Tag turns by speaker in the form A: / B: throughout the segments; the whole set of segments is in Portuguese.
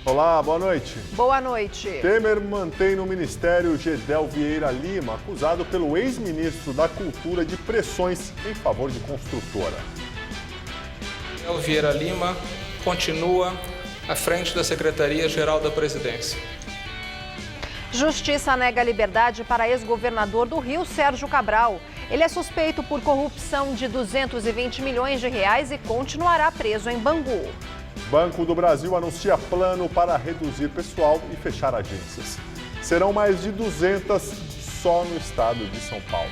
A: Olá, boa noite.
B: Boa noite.
A: Temer mantém no ministério Gedel Vieira Lima, acusado pelo ex-ministro da Cultura de pressões em favor de construtora.
C: Gedel Vieira Lima continua à frente da Secretaria-Geral da Presidência.
B: Justiça nega liberdade para ex-governador do Rio, Sérgio Cabral. Ele é suspeito por corrupção de 220 milhões de reais e continuará preso em Bangu.
A: Banco do Brasil anuncia plano para reduzir pessoal e fechar agências. Serão mais de 200 só no estado de São Paulo.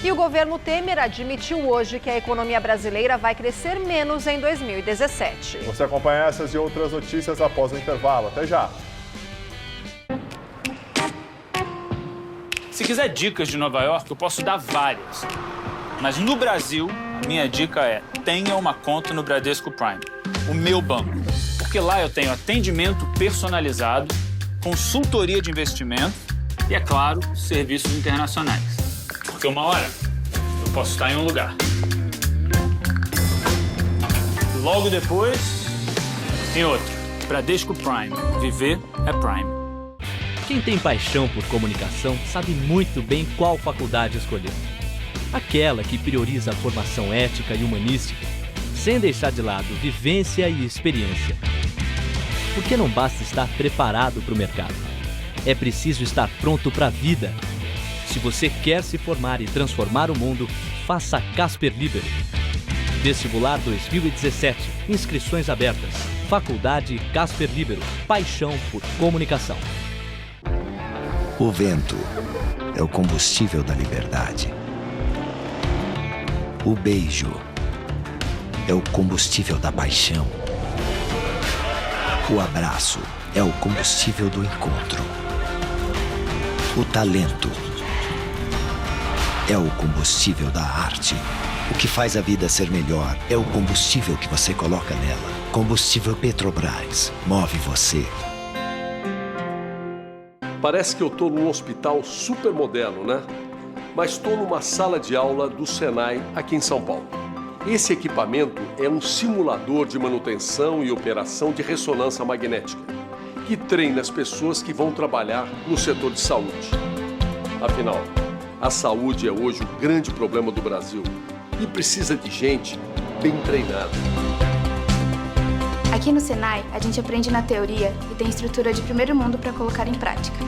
B: E o governo Temer admitiu hoje que a economia brasileira vai crescer menos em 2017.
A: Você acompanha essas e outras notícias após o intervalo. Até já!
D: Se quiser dicas de Nova York, eu posso dar várias. Mas no Brasil, a minha dica é: tenha uma conta no Bradesco Prime, o meu banco. Porque lá eu tenho atendimento personalizado, consultoria de investimento e, é claro, serviços internacionais. Porque uma hora eu posso estar em um lugar. Logo depois, em outro. Bradesco Prime. Viver é Prime.
E: Quem tem paixão por comunicação sabe muito bem qual faculdade escolher. Aquela que prioriza a formação ética e humanística, sem deixar de lado vivência e experiência. Porque não basta estar preparado para o mercado. É preciso estar pronto para a vida. Se você quer se formar e transformar o mundo, faça Casper Libero. Vestibular 2017. Inscrições abertas. Faculdade Casper Libero. Paixão por comunicação.
F: O vento é o combustível da liberdade. O beijo é o combustível da paixão. O abraço é o combustível do encontro. O talento é o combustível da arte. O que faz a vida ser melhor é o combustível que você coloca nela. Combustível Petrobras. Move você.
G: Parece que eu estou num hospital super moderno, né? Mas estou numa sala de aula do Senai aqui em São Paulo. Esse equipamento é um simulador de manutenção e operação de ressonância magnética, que treina as pessoas que vão trabalhar no setor de saúde. Afinal, a saúde é hoje o grande problema do Brasil e precisa de gente bem treinada.
H: Aqui no Senai, a gente aprende na teoria e tem estrutura de primeiro mundo para colocar em prática.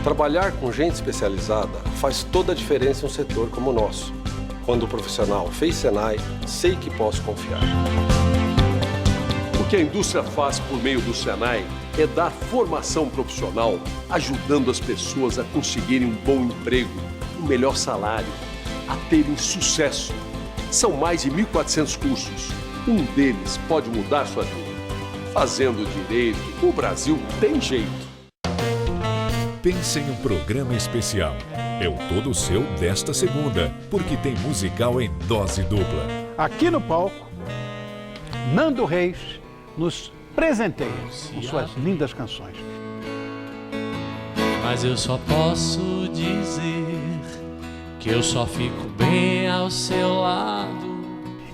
G: Trabalhar com gente especializada faz toda a diferença em um setor como o nosso. Quando o profissional fez Senai, sei que posso confiar. O que a indústria faz por meio do Senai é dar formação profissional, ajudando as pessoas a conseguirem um bom emprego, um melhor salário, a terem sucesso. São mais de 1.400 cursos. Um deles pode mudar sua vida. Fazendo direito, o Brasil tem jeito.
I: Pense em um programa especial. É o Todo Seu desta segunda, porque tem musical em dose dupla.
J: Aqui no palco, Nando Reis nos presenteia com suas lindas canções.
K: Mas eu só posso dizer que eu só fico bem ao seu lado.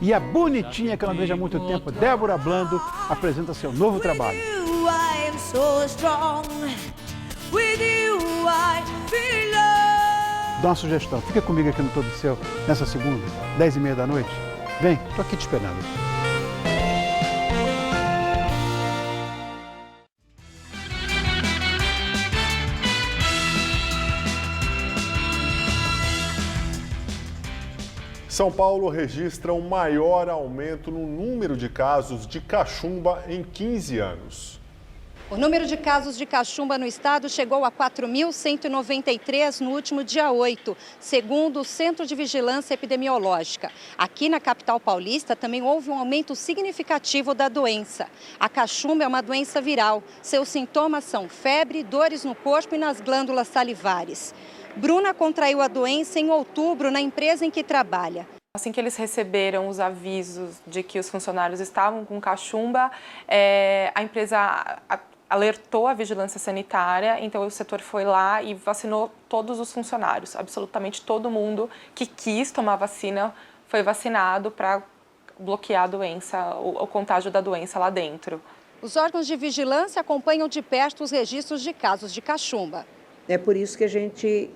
J: E a bonitinha que eu não vejo há muito tempo, Débora Blando, apresenta seu novo trabalho. Dá uma sugestão, fica comigo aqui no Todo Seu, nessa segunda, 10h30 da noite. Vem, tô aqui te esperando.
A: São Paulo registra o maior aumento no número de casos de cachumba em 15 anos.
L: O número de casos de cachumba no estado chegou a 4.193 no último dia 8, segundo o Centro de Vigilância Epidemiológica. Aqui na capital paulista também houve um aumento significativo da doença. A cachumba é uma doença viral. Seus sintomas são febre, dores no corpo e nas glândulas salivares. Bruna contraiu a doença em outubro na empresa em que trabalha.
M: Assim que eles receberam os avisos de que os funcionários estavam com cachumba, a empresa alertou a vigilância sanitária, então o setor foi lá e vacinou todos os funcionários. Absolutamente todo mundo que quis tomar vacina foi vacinado para bloquear a doença, o contágio da doença lá dentro.
L: Os órgãos de vigilância acompanham de perto os registros de casos de cachumba.
N: É por isso que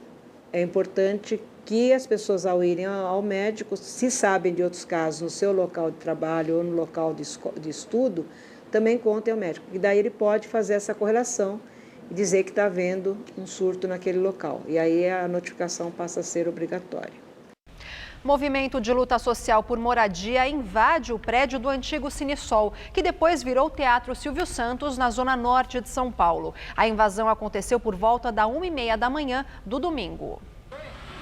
N: é importante que as pessoas, ao irem ao médico, se sabem de outros casos no seu local de trabalho ou no local de estudo, também contem ao médico. E daí ele pode fazer essa correlação e dizer que está havendo um surto naquele local. E aí a notificação passa a ser obrigatória.
B: Movimento de luta social por moradia invade o prédio do antigo Cinesol, que depois virou Teatro Silvio Santos, na zona norte de São Paulo. A invasão aconteceu por volta da 1h30 da manhã do domingo.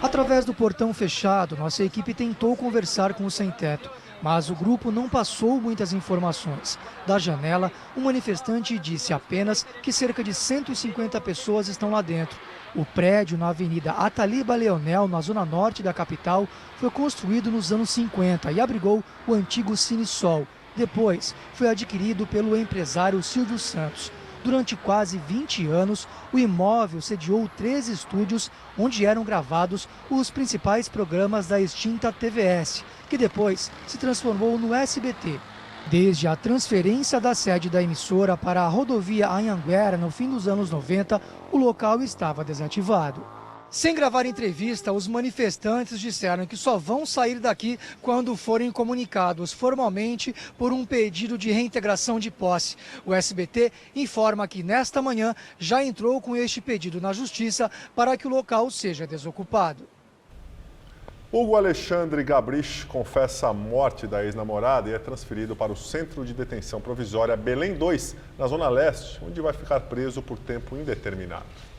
O: Através do portão fechado, nossa equipe tentou conversar com o sem-teto, mas o grupo não passou muitas informações. Da janela, um manifestante disse apenas que cerca de 150 pessoas estão lá dentro. O prédio na Avenida Ataliba Leonel, na zona norte da capital, foi construído nos anos 50 e abrigou o antigo Cinesol. Depois, foi adquirido pelo empresário Silvio Santos. Durante quase 20 anos, o imóvel sediou 13 estúdios onde eram gravados os principais programas da extinta TVS, que depois se transformou no SBT. Desde a transferência da sede da emissora para a rodovia Anhanguera no fim dos anos 90, o local estava desativado. Sem gravar entrevista, os manifestantes disseram que só vão sair daqui quando forem comunicados formalmente por um pedido de reintegração de posse. O SBT informa que nesta manhã já entrou com este pedido na Justiça para que o local seja desocupado.
A: Hugo Alexandre Gabrich confessa a morte da ex-namorada e é transferido para o Centro de Detenção Provisória Belém 2, na Zona Leste, onde vai ficar preso por tempo indeterminado.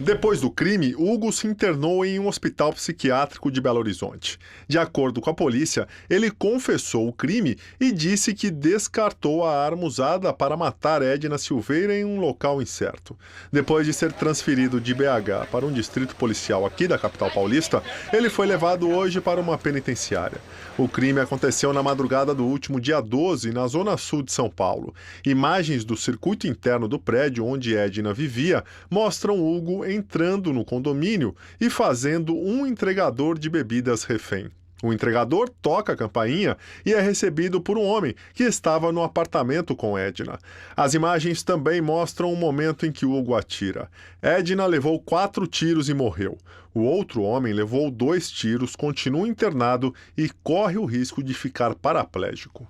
A: Depois do crime, Hugo se internou em um hospital psiquiátrico de Belo Horizonte. De acordo com a polícia, ele confessou o crime e disse que descartou a arma usada para matar Edna Silveira em um local incerto. Depois de ser transferido de BH para um distrito policial aqui da capital paulista, ele foi levado hoje para uma penitenciária. O crime aconteceu na madrugada do último dia 12, na zona sul de São Paulo. Imagens do circuito interno do prédio onde Edna vivia mostram Hugo entrando no condomínio e fazendo um entregador de bebidas refém. O entregador toca a campainha e é recebido por um homem que estava no apartamento com Edna. As imagens também mostram o momento em que Hugo atira. Edna levou 4 tiros e morreu. O outro homem levou 2 tiros, continua internado e corre o risco de ficar paraplégico.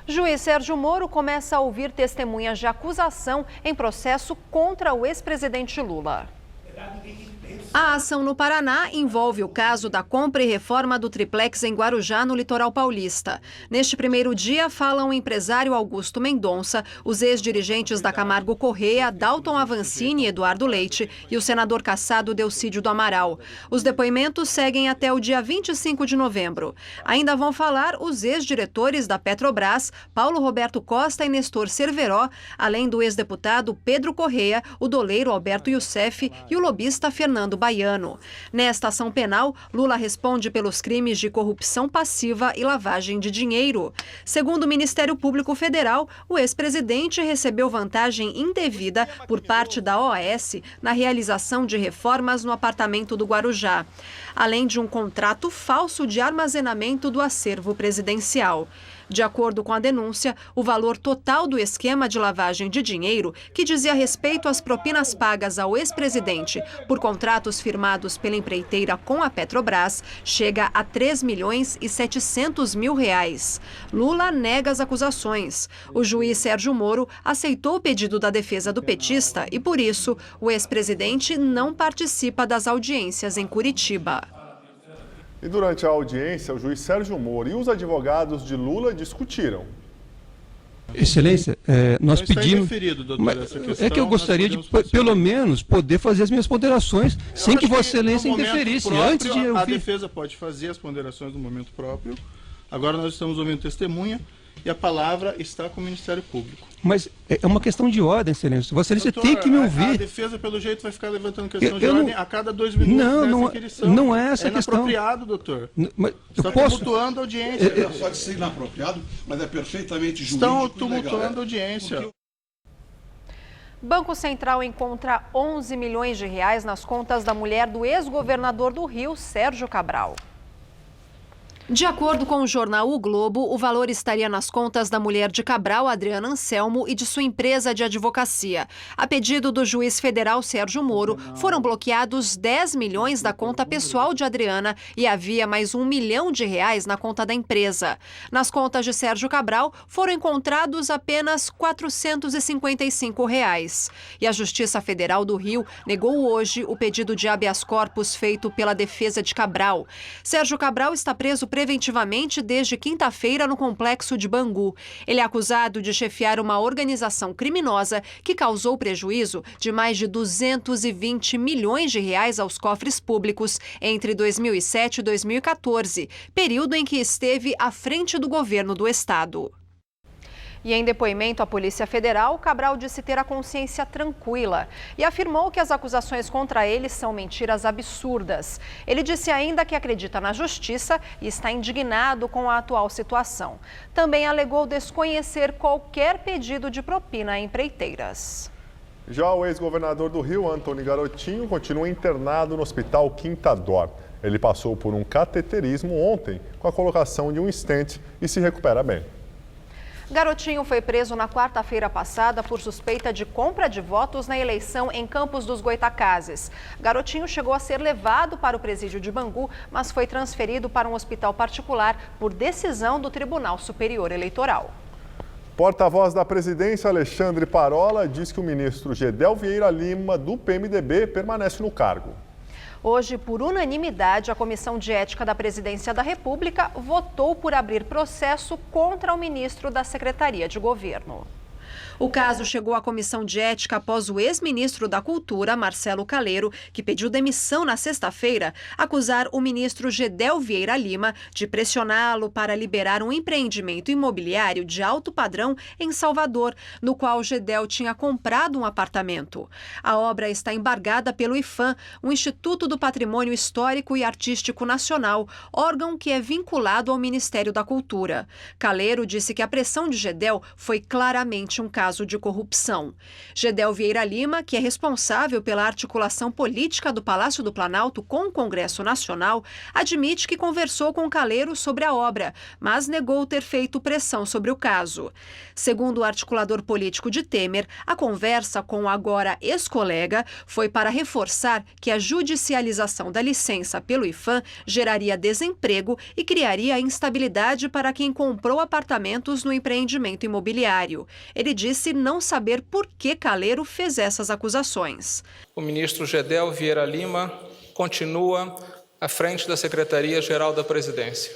B: Juiz Sérgio Moro começa a ouvir testemunhas de acusação em processo contra o ex-presidente Lula. A ação no Paraná envolve o caso da compra e reforma do triplex em Guarujá, no litoral paulista. Neste primeiro dia, falam o empresário Augusto Mendonça, os ex-dirigentes da Camargo Corrêa, Dalton Avancini e Eduardo Leite e o senador cassado Delcídio do Amaral. Os depoimentos seguem até o dia 25 de novembro. Ainda vão falar os ex-diretores da Petrobras, Paulo Roberto Costa e Nestor Cerveró, além do ex-deputado Pedro Corrêa, o doleiro Alberto Youssef e o lobista Fernando Baiano. Nesta ação penal, Lula responde pelos crimes de corrupção passiva e lavagem de dinheiro. Segundo o Ministério Público Federal, o ex-presidente recebeu vantagem indevida por parte da OAS na realização de reformas no apartamento do Guarujá, além de um contrato falso de armazenamento do acervo presidencial. De acordo com a denúncia, o valor total do esquema de lavagem de dinheiro, que dizia respeito às propinas pagas ao ex-presidente por contratos firmados pela empreiteira com a Petrobras, chega a R$ 3.700.000. Lula nega as acusações. O juiz Sérgio Moro aceitou o pedido da defesa do petista e, por isso, o ex-presidente não participa das audiências em Curitiba.
A: E durante a audiência, o juiz Sérgio Moro e os advogados de Lula discutiram.
P: Excelência, nós pedimos... É que eu gostaria de, pelo menos, poder fazer as minhas ponderações sem que Vossa Excelência interferisse. Antes de
Q: a defesa pode fazer as ponderações no momento próprio. Agora nós estamos ouvindo testemunha e a palavra está com o Ministério Público.
P: Mas é uma questão de ordem, Excelência. Vossa Excelência tem que me ouvir.
Q: A defesa, pelo jeito, vai ficar levantando questão de ordem a cada 2 minutos.
P: Não é essa a questão.
Q: É inapropriado, doutor.
P: Está
Q: tumultuando a audiência.
R: Pode ser inapropriado, mas é perfeitamente jurídico.
Q: Estão tumultuando a audiência.
B: Banco Central encontra 11 milhões de reais nas contas da mulher do ex-governador do Rio, Sérgio Cabral. De acordo com o jornal O Globo, o valor estaria nas contas da mulher de Cabral, Adriana Anselmo, e de sua empresa de advocacia. A pedido do juiz federal Sérgio Moro, foram bloqueados 10 milhões da conta pessoal de Adriana e havia mais R$1 milhão na conta da empresa. Nas contas de Sérgio Cabral, foram encontrados apenas R$ 455. E a Justiça Federal do Rio negou hoje o pedido de habeas corpus feito pela defesa de Cabral. Sérgio Cabral está preso preventivamente desde quinta-feira no complexo de Bangu. Ele é acusado de chefiar uma organização criminosa que causou prejuízo de mais de R$220 milhões aos cofres públicos entre 2007 e 2014, período em que esteve à frente do governo do estado. E em depoimento à Polícia Federal, Cabral disse ter a consciência tranquila e afirmou que as acusações contra ele são mentiras absurdas. Ele disse ainda que acredita na justiça e está indignado com a atual situação. Também alegou desconhecer qualquer pedido de propina a empreiteiras.
A: Já o ex-governador do Rio, Antony Garotinho, continua internado no Hospital Quinta Dor. Ele passou por um cateterismo ontem com a colocação de um stent e se recupera bem.
B: Garotinho foi preso na quarta-feira passada por suspeita de compra de votos na eleição em Campos dos Goitacazes. Garotinho chegou a ser levado para o presídio de Bangu, mas foi transferido para um hospital particular por decisão do Tribunal Superior Eleitoral.
A: Porta-voz da presidência, Alexandre Parola, diz que o ministro Gedel Vieira Lima, do PMDB, permanece no cargo.
B: Hoje, por unanimidade, a Comissão de Ética da Presidência da República votou por abrir processo contra o ministro da Secretaria de Governo. O caso chegou à Comissão de Ética após o ex-ministro da Cultura, Marcelo Caleiro, que pediu demissão na sexta-feira, acusar o ministro Gedel Vieira Lima de pressioná-lo para liberar um empreendimento imobiliário de alto padrão em Salvador, no qual Gedel tinha comprado um apartamento. A obra está embargada pelo IPHAN, o Instituto do Patrimônio Histórico e Artístico Nacional, órgão que é vinculado ao Ministério da Cultura. Caleiro disse que a pressão de Gedel foi claramente um caso de corrupção. Gedel Vieira Lima, que é responsável pela articulação política do Palácio do Planalto com o Congresso Nacional, admite que conversou com Caleiro sobre a obra, mas negou ter feito pressão sobre o caso. Segundo o articulador político de Temer, a conversa com o agora ex-colega foi para reforçar que a judicialização da licença pelo IPHAN geraria desemprego e criaria instabilidade para quem comprou apartamentos no empreendimento imobiliário. Ele disse não saber por que Caleiro fez essas acusações.
C: O ministro Gedel Vieira Lima continua à frente da Secretaria-Geral da Presidência.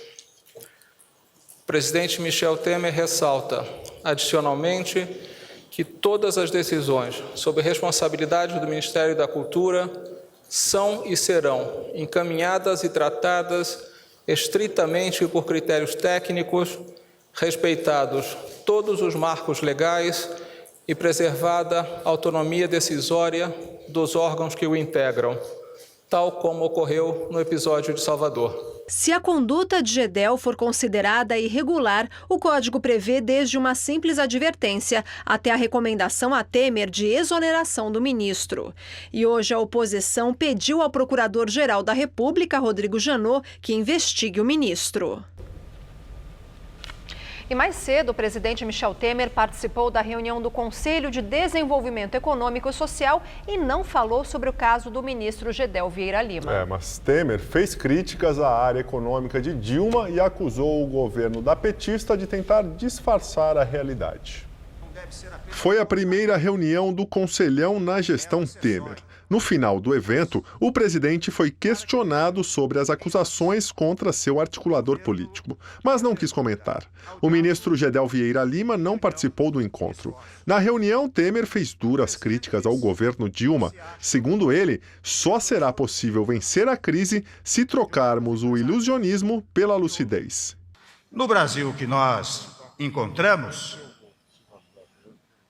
C: O presidente Michel Temer ressalta, adicionalmente, que todas as decisões sob responsabilidade do Ministério da Cultura são e serão encaminhadas e tratadas estritamente por critérios técnicos, respeitados todos os marcos legais e preservada a autonomia decisória dos órgãos que o integram, tal como ocorreu no episódio de Salvador.
B: Se a conduta de Gedel for considerada irregular, o Código prevê desde uma simples advertência até a recomendação a Temer de exoneração do ministro. E hoje a oposição pediu ao Procurador-Geral da República, Rodrigo Janot, que investigue o ministro. E mais cedo, o presidente Michel Temer participou da reunião do Conselho de Desenvolvimento Econômico e Social e não falou sobre o caso do ministro Gedel Vieira Lima.
A: Mas Temer fez críticas à área econômica de Dilma e acusou o governo da petista de tentar disfarçar a realidade. Foi a primeira reunião do Conselhão na gestão Temer. No final do evento, o presidente foi questionado sobre as acusações contra seu articulador político, mas não quis comentar. O ministro Gedel Vieira Lima não participou do encontro. Na reunião, Temer fez duras críticas ao governo Dilma. Segundo ele, só será possível vencer a crise se trocarmos o ilusionismo pela lucidez.
S: No Brasil que nós encontramos,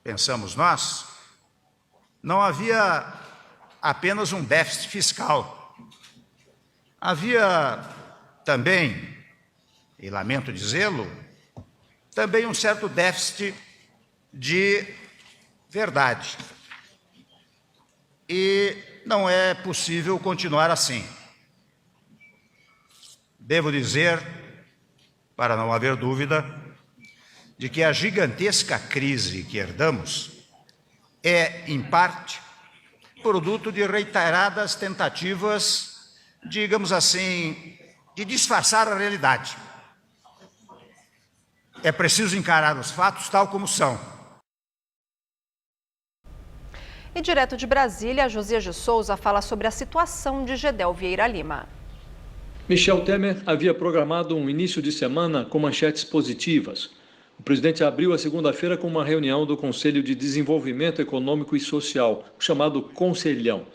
S: pensamos nós, não havia apenas um déficit fiscal. Havia também, e lamento dizê-lo, também um certo déficit de verdade. E não é possível continuar assim. Devo dizer para não haver dúvida de que a gigantesca crise que herdamos é, em parte, produto de reiteradas tentativas, digamos assim, de disfarçar a realidade. É preciso encarar os fatos tal como são.
B: E direto de Brasília, Josias de Souza fala sobre a situação de Gedel Vieira Lima.
T: Michel Temer havia programado um início de semana com manchetes positivas. O presidente abriu a segunda-feira com uma reunião do Conselho de Desenvolvimento Econômico e Social, o chamado Conselhão.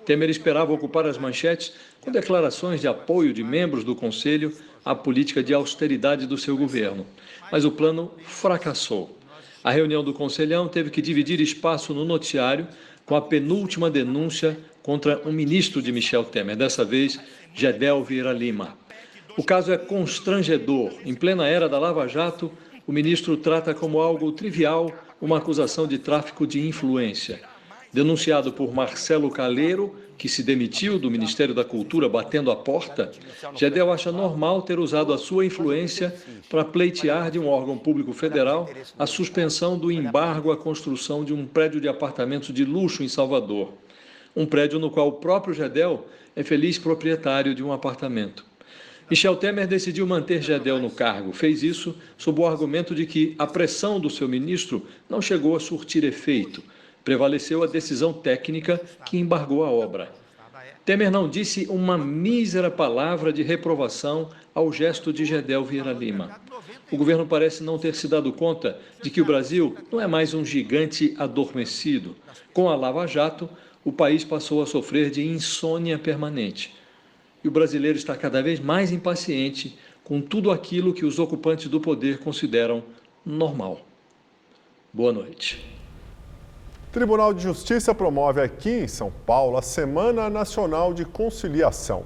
T: Temer esperava ocupar as manchetes com declarações de apoio de membros do Conselho à política de austeridade do seu governo. Mas o plano fracassou. A reunião do Conselhão teve que dividir espaço no noticiário com a penúltima denúncia contra um ministro de Michel Temer, dessa vez, Gedel Vieira Lima. O caso é constrangedor. Em plena era da Lava Jato, o ministro trata como algo trivial uma acusação de tráfico de influência. Denunciado por Marcelo Caleiro, que se demitiu do Ministério da Cultura batendo a porta, Gedel acha normal ter usado a sua influência para pleitear de um órgão público federal a suspensão do embargo à construção de um prédio de apartamentos de luxo em Salvador. Um prédio no qual o próprio Gedel é feliz proprietário de um apartamento. Michel Temer decidiu manter Gedel no cargo. Fez isso sob o argumento de que a pressão do seu ministro não chegou a surtir efeito. Prevaleceu a decisão técnica que embargou a obra. Temer não disse uma mísera palavra de reprovação ao gesto de Gedel Vieira Lima. O governo parece não ter se dado conta de que o Brasil não é mais um gigante adormecido. Com a Lava Jato, o país passou a sofrer de insônia permanente. E o brasileiro está cada vez mais impaciente com tudo aquilo que os ocupantes do poder consideram normal. Boa noite.
A: O Tribunal de Justiça promove aqui em São Paulo a Semana Nacional de Conciliação.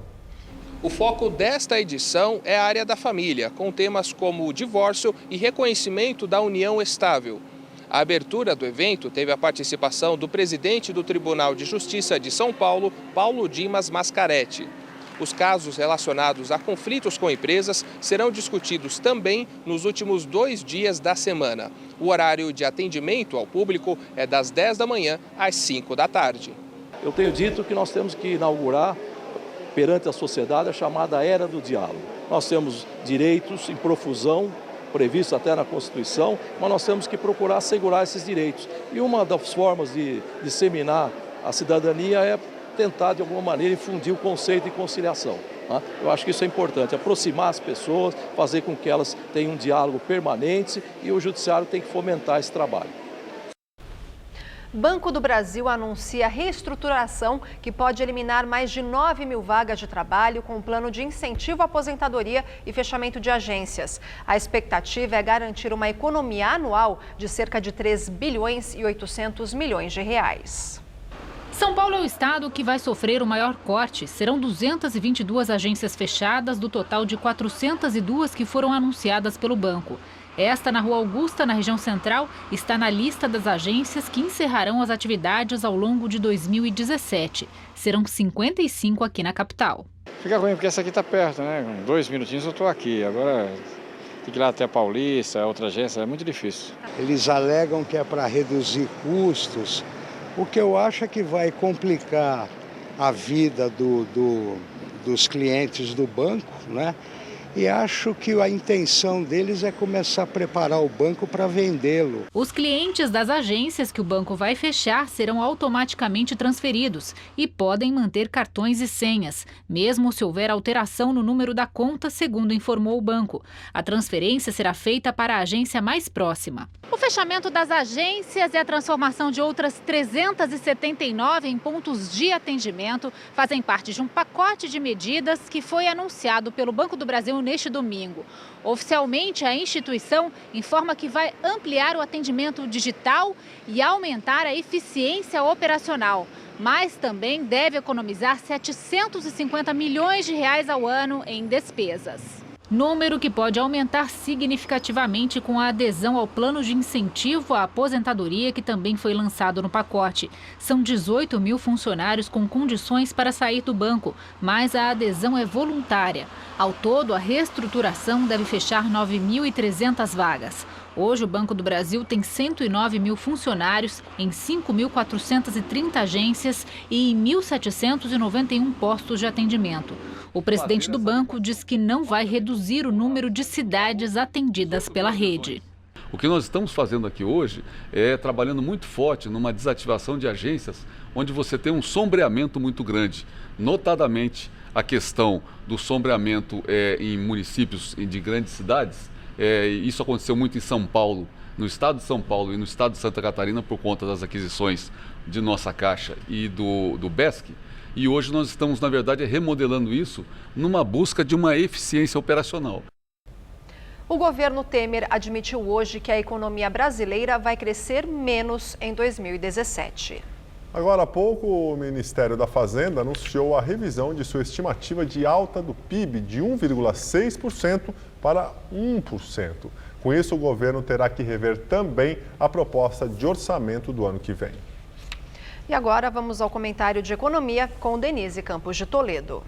C: O foco desta edição é a área da família, com temas como o divórcio e reconhecimento da união estável. A abertura do evento teve a participação do presidente do Tribunal de Justiça de São Paulo, Paulo Dimas Mascaretti. Os casos relacionados a conflitos com empresas serão discutidos também nos últimos 2 dias da semana. O horário de atendimento ao público é das 10 da manhã às 5 da tarde.
U: Eu tenho dito que nós temos que inaugurar perante a sociedade a chamada Era do Diálogo. Nós temos direitos em profusão, previstos até na Constituição, mas nós temos que procurar assegurar esses direitos. E uma das formas de disseminar a cidadania é tentar, de alguma maneira, infundir o conceito de conciliação. Eu acho que isso é importante, aproximar as pessoas, fazer com que elas tenham um diálogo permanente e o Judiciário tem que fomentar esse trabalho.
B: Banco do Brasil anuncia reestruturação que pode eliminar mais de 9 mil vagas de trabalho com um plano de incentivo à aposentadoria e fechamento de agências. A expectativa é garantir uma economia anual de cerca de 3 bilhões e 800 milhões de reais.
V: São Paulo é o estado que vai sofrer o maior corte. Serão 222 agências fechadas do total de 402 que foram anunciadas pelo banco. Esta, na Rua Augusta, na região central, está na lista das agências que encerrarão as atividades ao longo de 2017. Serão 55 aqui na capital.
W: Fica ruim porque essa aqui está perto, né? Com 2 minutinhos eu estou aqui. Agora tem que ir lá até a Paulista, outra agência, é muito difícil.
X: Eles alegam que é para reduzir custos. O que eu acho é que vai complicar a vida dos clientes do banco, né? E acho que a intenção deles é começar a preparar o banco para vendê-lo.
V: Os clientes das agências que o banco vai fechar serão automaticamente transferidos e podem manter cartões e senhas, mesmo se houver alteração no número da conta, segundo informou o banco. A transferência será feita para a agência mais próxima. O fechamento das agências e a transformação de outras 379 em pontos de atendimento fazem parte de um pacote de medidas que foi anunciado pelo Banco do Brasil neste domingo. Oficialmente, a instituição informa que vai ampliar o atendimento digital e aumentar a eficiência operacional, mas também deve economizar 750 milhões de reais ao ano em despesas. número que pode aumentar significativamente com a adesão ao plano de incentivo à aposentadoria que também foi lançado no pacote. São 18 mil funcionários com condições para sair do banco, mas a adesão é voluntária. Ao todo, a reestruturação deve fechar 9.300 vagas. Hoje, o Banco do Brasil tem 109 mil funcionários em 5.430 agências e em 1.791 postos de atendimento. O presidente do banco diz que não vai reduzir o número de cidades atendidas pela rede.
D: O que nós estamos fazendo aqui hoje é trabalhando muito forte numa desativação de agências onde você tem um sombreamento muito grande, notadamente a questão do sombreamento em municípios de grandes cidades. Isso aconteceu muito em São Paulo, no estado de São Paulo e no estado de Santa Catarina por conta das aquisições de Nossa Caixa e do BESC. E hoje nós estamos, na verdade, remodelando isso numa busca de uma eficiência operacional.
B: O governo Temer admitiu hoje que a economia brasileira vai crescer menos em 2017.
A: Agora há pouco, o Ministério da Fazenda anunciou a revisão de sua estimativa de alta do PIB de 1,6% para 1%. Com isso, o governo terá que rever também a proposta de orçamento do ano que vem.
B: E agora vamos ao comentário de economia com Denise Campos de Toledo.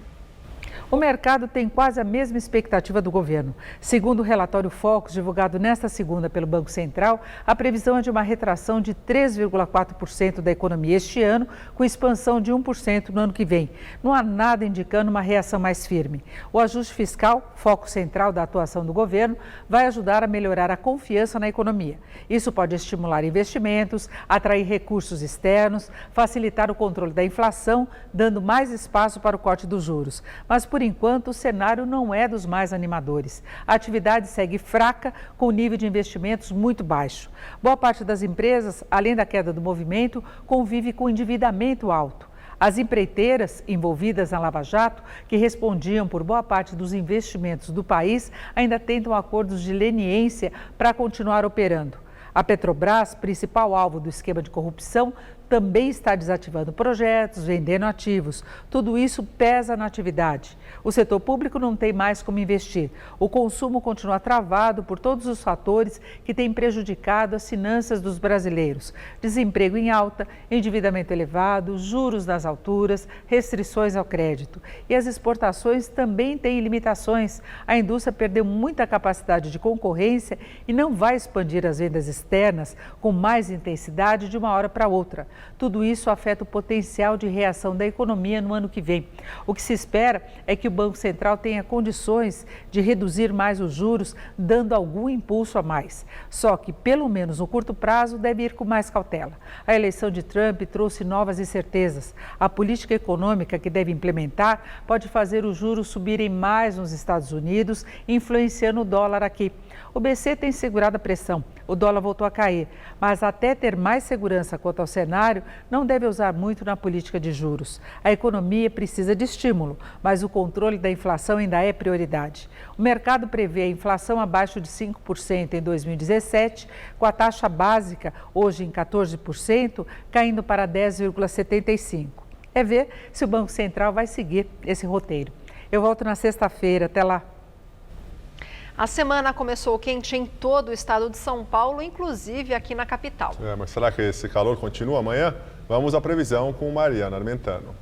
E: O mercado tem quase a mesma expectativa do governo. Segundo o relatório Focus, divulgado nesta segunda pelo Banco Central, a previsão é de uma retração de 3,4% da economia este ano, com expansão de 1% no ano que vem. Não há nada indicando uma reação mais firme. O ajuste fiscal, foco central da atuação do governo, vai ajudar a melhorar a confiança na economia. Isso pode estimular investimentos, atrair recursos externos, facilitar o controle da inflação, dando mais espaço para o corte dos juros. Mas, por enquanto, o cenário não é dos mais animadores. A atividade segue fraca, com o nível de investimentos muito baixo. Boa parte das empresas, além da queda do movimento, convive com endividamento alto. As empreiteiras envolvidas na Lava Jato, que respondiam por boa parte dos investimentos do país, ainda tentam acordos de leniência para continuar operando. A Petrobras, principal alvo do esquema de corrupção, também está desativando projetos, vendendo ativos. Tudo isso pesa na atividade. O setor público não tem mais como investir. O consumo continua travado por todos os fatores que têm prejudicado as finanças dos brasileiros. Desemprego em alta, endividamento elevado, juros nas alturas, restrições ao crédito. E as exportações também têm limitações. A indústria perdeu muita capacidade de concorrência e não vai expandir as vendas externas com mais intensidade de uma hora para outra. Tudo isso afeta o potencial de reação da economia no ano que vem. O que se espera é que o Banco Central tenha condições de reduzir mais os juros, dando algum impulso a mais. Só que, pelo menos no curto prazo, deve ir com mais cautela. A eleição de Trump trouxe novas incertezas. A política econômica que deve implementar pode fazer os juros subirem mais nos Estados Unidos, influenciando o dólar aqui. O BC tem segurado a pressão, o dólar voltou a cair, mas até ter mais segurança quanto ao cenário, não deve usar muito na política de juros. A economia precisa de estímulo, mas o controle da inflação ainda é prioridade. O mercado prevê a inflação abaixo de 5% em 2017, com a taxa básica, hoje em 14%, caindo para 10,75%. É ver se o Banco Central vai seguir esse roteiro. Eu volto na sexta-feira, até lá.
B: A semana começou quente em todo o estado de São Paulo, inclusive aqui na capital.
A: Mas será que esse calor continua amanhã? Vamos à previsão com Mariana Armentano.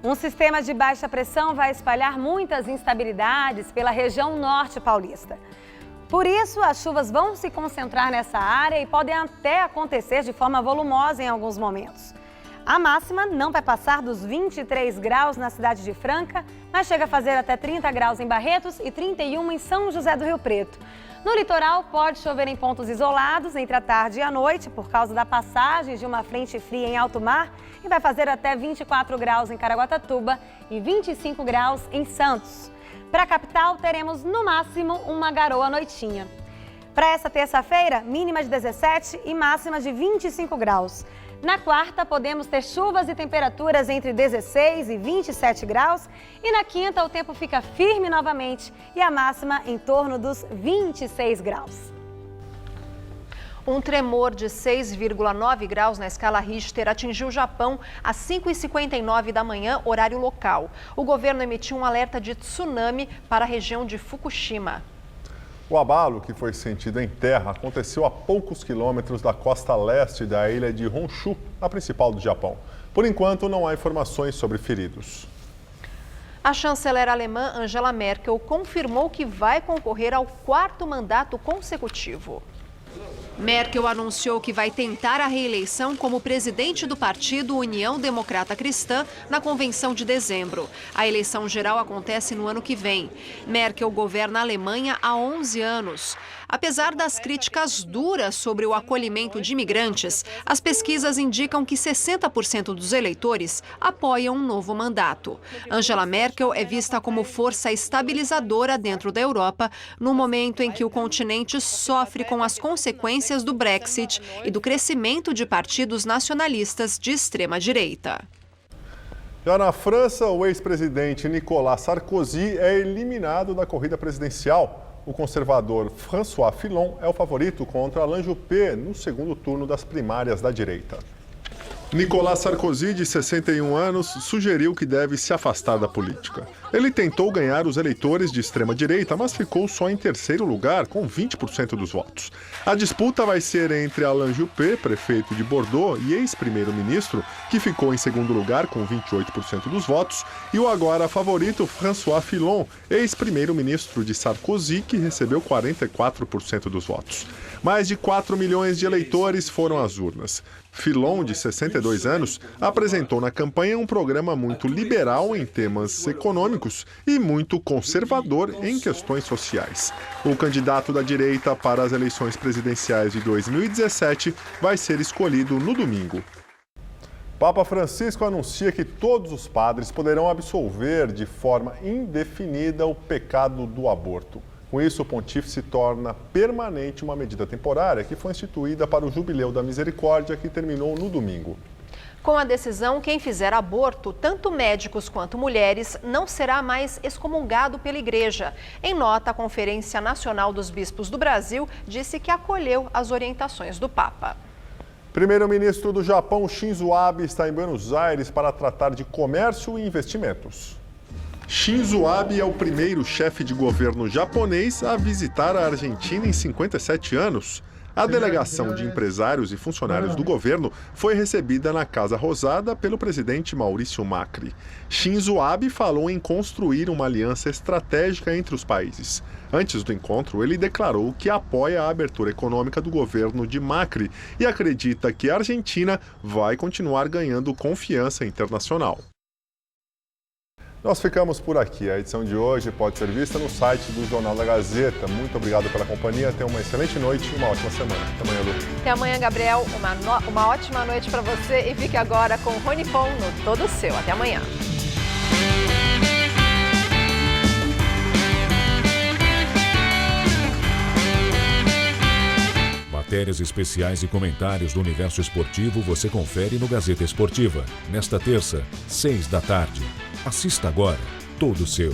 F: Um sistema de baixa pressão vai espalhar muitas instabilidades pela região norte paulista. Por isso, as chuvas vão se concentrar nessa área e podem até acontecer de forma volumosa em alguns momentos. A máxima não vai passar dos 23 graus na cidade de Franca, mas chega a fazer até 30 graus em Barretos e 31 em São José do Rio Preto. No litoral, pode chover em pontos isolados entre a tarde e a noite, por causa da passagem de uma frente fria em alto mar, e vai fazer até 24 graus em Caraguatatuba e 25 graus em Santos. Para a capital, teremos no máximo uma garoa à noitinha. Para essa terça-feira, mínima de 17 e máxima de 25 graus. Na quarta, podemos ter chuvas e temperaturas entre 16 e 27 graus. E na quinta, o tempo fica firme novamente e a máxima em torno dos 26 graus.
B: Um tremor de 6,9 graus na escala Richter atingiu o Japão às 5h59 da manhã, horário local. O governo emitiu um alerta de tsunami para a região de Fukushima.
A: O abalo, que foi sentido em terra, aconteceu a poucos quilômetros da costa leste da ilha de Honshu, a principal do Japão. Por enquanto, não há informações sobre feridos.
B: A chanceler alemã Angela Merkel confirmou que vai concorrer ao 4º mandato consecutivo. Merkel anunciou que vai tentar a reeleição como presidente do partido União Democrata Cristã na convenção de dezembro. A eleição geral acontece no ano que vem. Merkel governa a Alemanha há 11 anos. Apesar das críticas duras sobre o acolhimento de imigrantes, as pesquisas indicam que 60% dos eleitores apoiam um novo mandato. Angela Merkel é vista como força estabilizadora dentro da Europa, no momento em que o continente sofre com as consequências do Brexit e do crescimento de partidos nacionalistas de extrema-direita.
A: Já na França, o ex-presidente Nicolas Sarkozy é eliminado da corrida presidencial. O conservador François Fillon é o favorito contra Alain Juppé no segundo turno das primárias da direita. Nicolas Sarkozy, de 61 anos, sugeriu que deve se afastar da política. Ele tentou ganhar os eleitores de extrema-direita, mas ficou só em terceiro lugar, com 20% dos votos. A disputa vai ser entre Alain Juppé, prefeito de Bordeaux e ex-primeiro-ministro, que ficou em segundo lugar com 28% dos votos, e o agora favorito François Fillon, ex-primeiro-ministro de Sarkozy, que recebeu 44% dos votos. Mais de 4 milhões de eleitores foram às urnas. Fillon, de 62 anos, apresentou na campanha um programa muito liberal em temas econômicos e muito conservador em questões sociais. O candidato da direita para as eleições presidenciais de 2017 vai ser escolhido no domingo. Papa Francisco anuncia que todos os padres poderão absolver de forma indefinida o pecado do aborto. Com isso, o pontífice torna permanente uma medida temporária que foi instituída para o Jubileu da Misericórdia, que terminou no domingo.
B: Com a decisão, quem fizer aborto, tanto médicos quanto mulheres, não será mais excomungado pela Igreja. Em nota, a Conferência Nacional dos Bispos do Brasil disse que acolheu as orientações do Papa.
A: Primeiro-ministro do Japão, Shinzo Abe, está em Buenos Aires para tratar de comércio e investimentos. Shinzo Abe é o primeiro chefe de governo japonês a visitar a Argentina em 57 anos. A delegação de empresários e funcionários do governo foi recebida na Casa Rosada pelo presidente Maurício Macri. Shinzo Abe falou em construir uma aliança estratégica entre os países. Antes do encontro, ele declarou que apoia a abertura econômica do governo de Macri e acredita que a Argentina vai continuar ganhando confiança internacional. Nós ficamos por aqui. A edição de hoje pode ser vista no site do Jornal da Gazeta. Muito obrigado pela companhia. Tenha uma excelente noite e uma ótima semana. Até amanhã, Lu.
B: Até amanhã, Gabriel. Uma ótima noite para você. E fique agora com o Rony Fon no Todo Seu. Até amanhã.
G: Matérias especiais e comentários do universo esportivo você confere no Gazeta Esportiva. Nesta terça, 6 da tarde. Assista agora, Todo Seu.